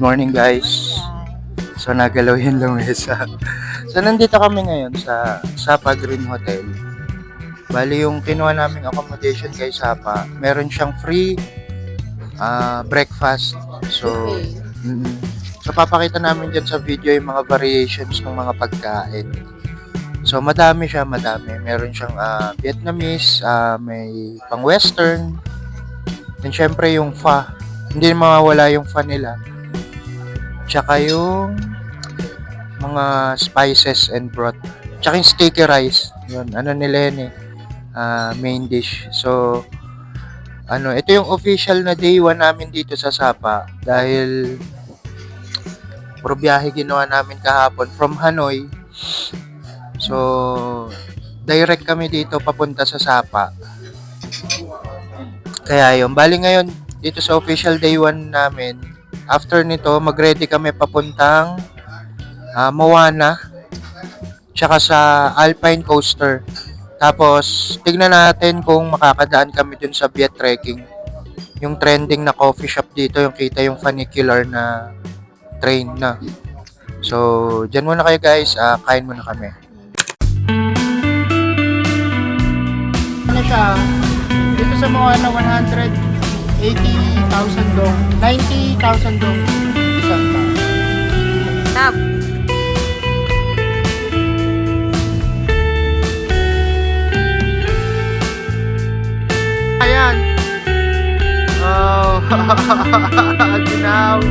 Good morning guys. So nagalaw yung lamesa. So nandito kami ngayon sa Sapa Green Hotel. Bali yung kinuha naming accommodation kay Sapa, meron siyang free breakfast. So so papakita namin dyan sa video yung mga variations ng mga pagkain. So madami siya, madami. Meron siyang Vietnamese, may pang western. Then syempre yung pho. Hindi mawawala yung pho nila. Tsaka yung mga spices and broth. Tsaka yung sticky rice. Yun, ano nila yun main dish. So, ito yung official na day 1 namin dito sa Sapa. Dahil, puro biyahe ginawa namin kahapon from Hanoi. So, direct kami dito papunta sa Sapa. Kaya yun, bali ngayon, dito sa official day 1 namin, after nito, mag-ready kami papuntang Moana tsaka sa Alpine Coaster. Tapos, tignan natin kung makakadaan kami dun sa Viet Trekking. Yung trending na coffee shop dito, yung kita yung funicular na train na. So, dyan muna kayo guys, kain muna kami. Ano siya? Dito sa Moana, 180,000 dong. 90,000 dong. Isang Tap. Ayan. Oh, ginaw.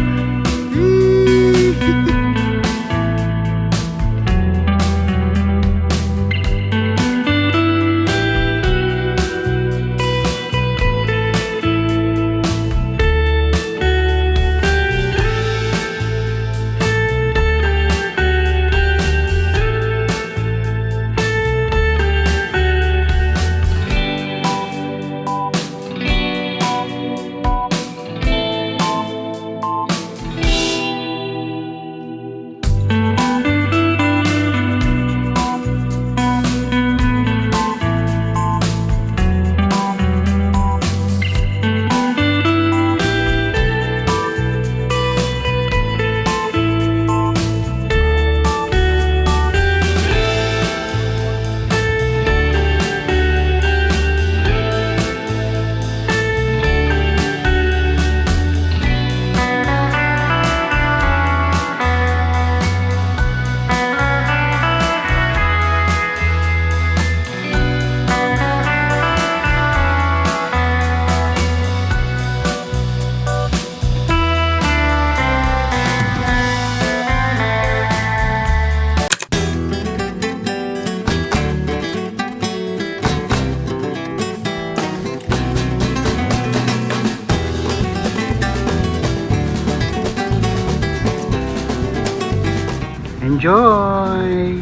Enjoy!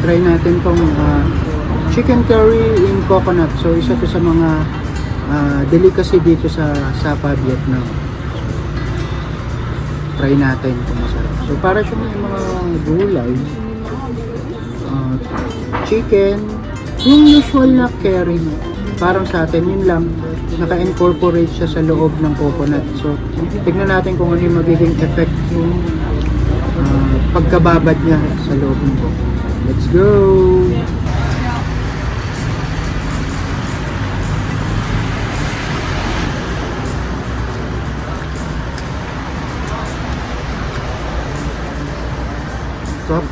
Try natin tong chicken curry in coconut. So, isa to sa mga delicacy dito sa Sapa, Vietnam. Try natin kung masarap. So, para siya may mga gulay, chicken, yung usual na curry, parang sa atin, yun lang, naka-incorporate siya sa loob ng coconut. So, tignan natin kung ano yung magiging effect yung pagkababad niya sa loob ng coconut. Let's go! Stop.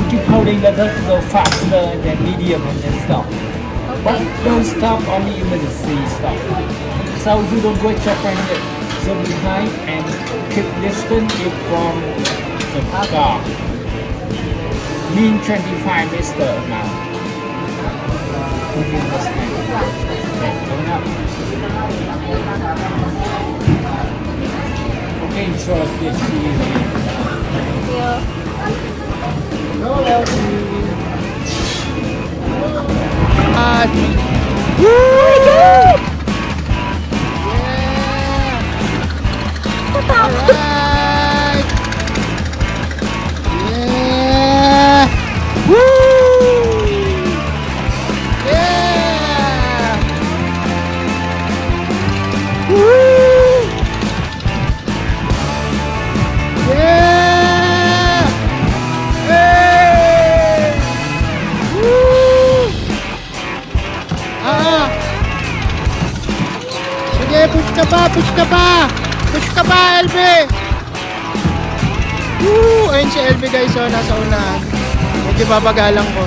Keep holding the dust to go faster, then medium, and then stop. But don't stop on the emergency stop. So you don't go chopper it. So behind and keep distance it from the car. Mean 25 meter now. Okay, coming up. Okay, show us this cheese. Thank you. No, Elsie. Woo! Oh my God! Natakot. Alright! Yeah! Woo! Yeah! Woo! Yeah! Hey! Woo! Ah! Sige, push ka pa, push ka pa! Push ka pa, LB! Woo! Ayun si LB guys, oh, nasa unahan. Medyo babagalang ko.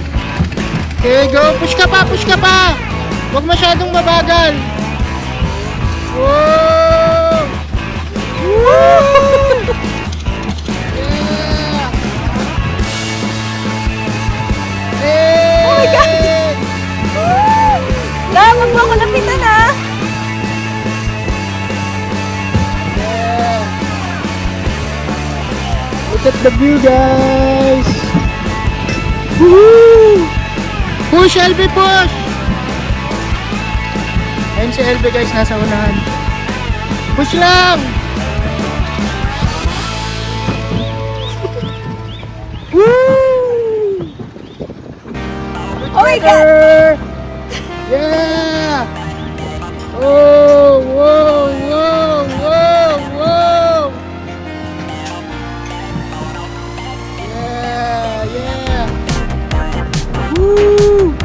Okay, go! Push ka pa, push ka pa! Huwag masyadong mabagal. Woo! Woo! Yeah! Hey! Oh my God! La, wag mo ako lapitan ah! Yeah! Look at the view, guys! Woo! Push, LB, push! Ayun si LB, guys, nasa unahan. Push lang! Woo! Oh my God! Yeah! Oh, whoa, whoa, whoa, whoa! Yeah, yeah! Woo!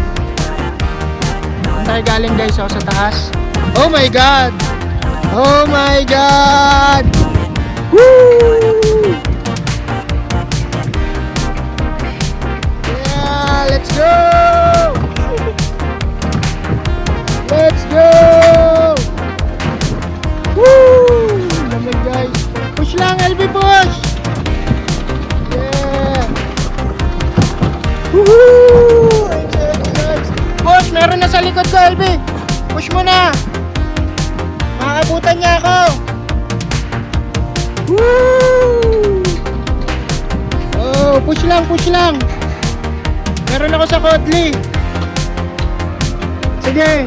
Saan tayo galing guys? Ako sa taas. Oh my God! Oh my God! Woo! Yeah, let's go! Let's go! Woo! Lamig guys. Push lang, LB, push! Yeah! Woohoo! Push! Meron na sa likod ko, LB! Push mo na! Makakabutan niya ako! Woo! Oh, push lang, push lang! Meron ako sa Kodli! Sige!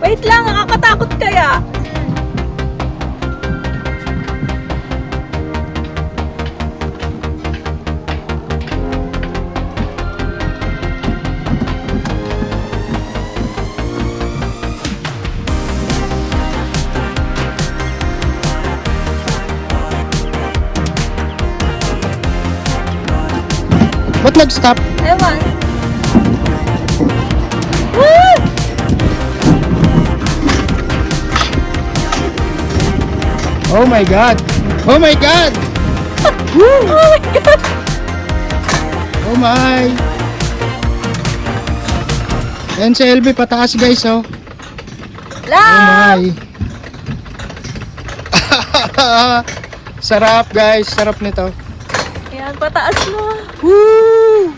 Wait lang, nakakatakot kaya. Ba't nag-stop? Ewan. Woo! Oh my God! Oh my God! Woo! Oh my God! Oh my! Yan si LB pataas guys, oh. La! Oh my! Sarap guys, sarap nito. Ayan, pataas na. Woo!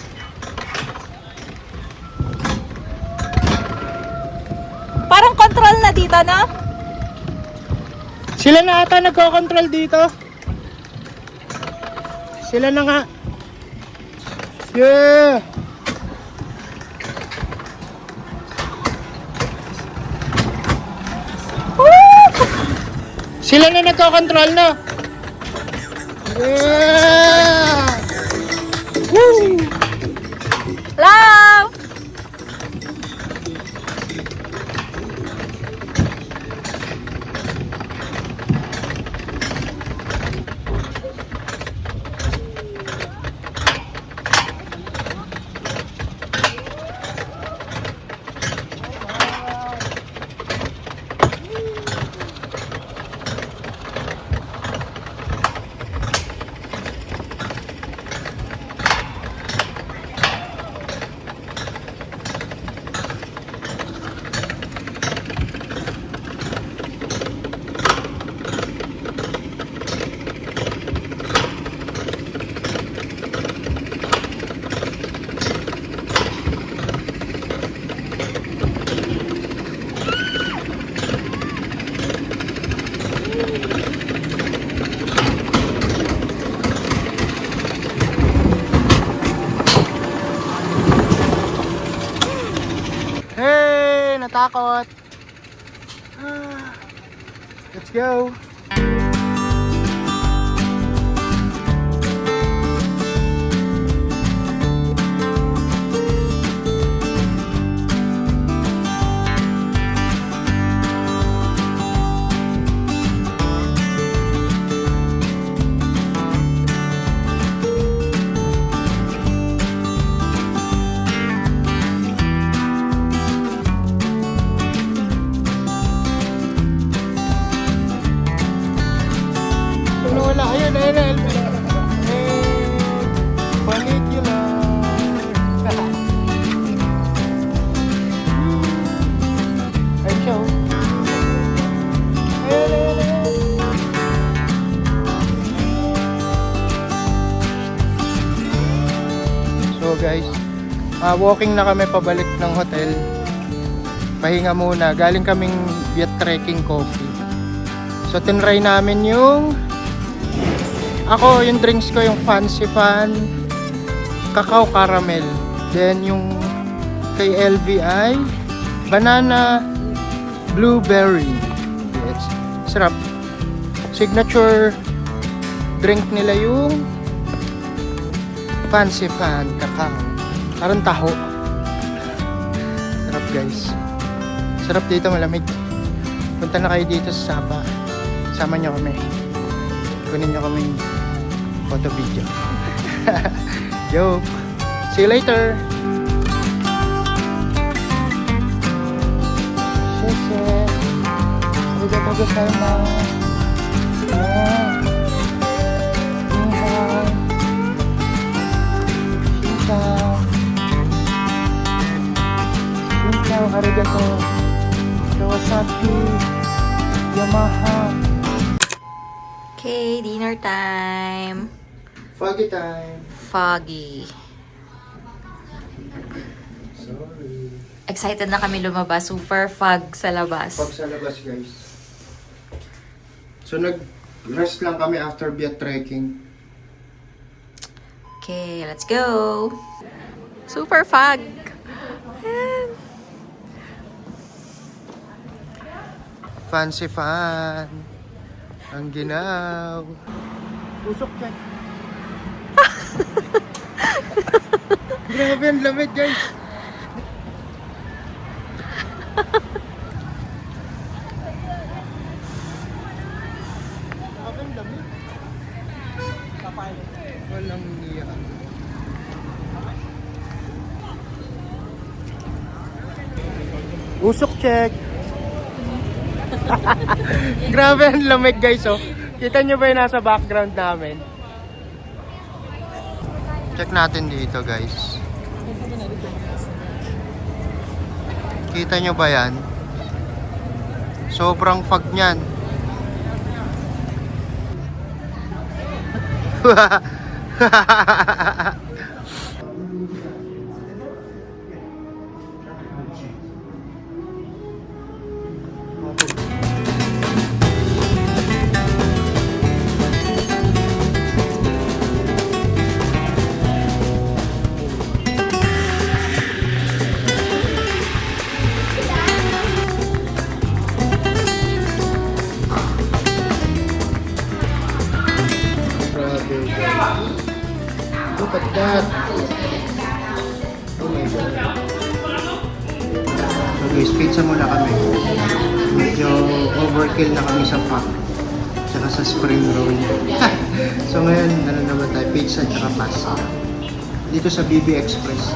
Parang control na dito, no? Sila na ata nagko-control dito. Sila na nga. Yeah! Sila na nagko-control, no? Yeah! Woo! Love! Hey! Natakot! Let's go! Wala, ayun, ayun, Funicular. Ayun siya, oh. Ayun, ayun, ayun. So guys, walking na kami pabalik ng hotel. Pahinga muna, galing kaming Viet Trekking Coffee. So tinry namin yung yung drinks ko yung Fancy Fan Cacao Caramel. Then yung kay LVI Banana Blueberry. Yes. Sarap. Signature drink nila yung Fancy Fan Cacao. Parang taho. Sarap guys. Sarap dito, malamig. Punta na kayo dito sa Sapa. Sama nyo kami. Kunin nyo kami photo video. Yo, see you later. Arigatou gozaimasu. Shinchan, arigatou. Kawasaki, Yamaha. Okay, dinner time. Foggy time. Foggy. Sorry. Excited na kami lumabas. Super fog sa labas. Pag sa labas guys. So nag-rest lang kami after Viet Trekking. Okay, let's go. Super fog. Ayan. Fancy Fan. Ang ginaw. Usok dyan. Grabe ang lamig guys. Grabe ang lamig. Walang niya. Usok check. Grabe ang lamig guys, oh. Kita nyo ba yung nasa background namin? Check natin dito guys. Kita nyo ba yan? Sobrang fog nyan. Look at that. Oh my God. So guys, pizza muna kami. Medyo overkill na kami sa pack. Tsaka sa spring roll. So ngayon, ano naman tayo? Pizza tsaka pasta. Dito sa BB Express.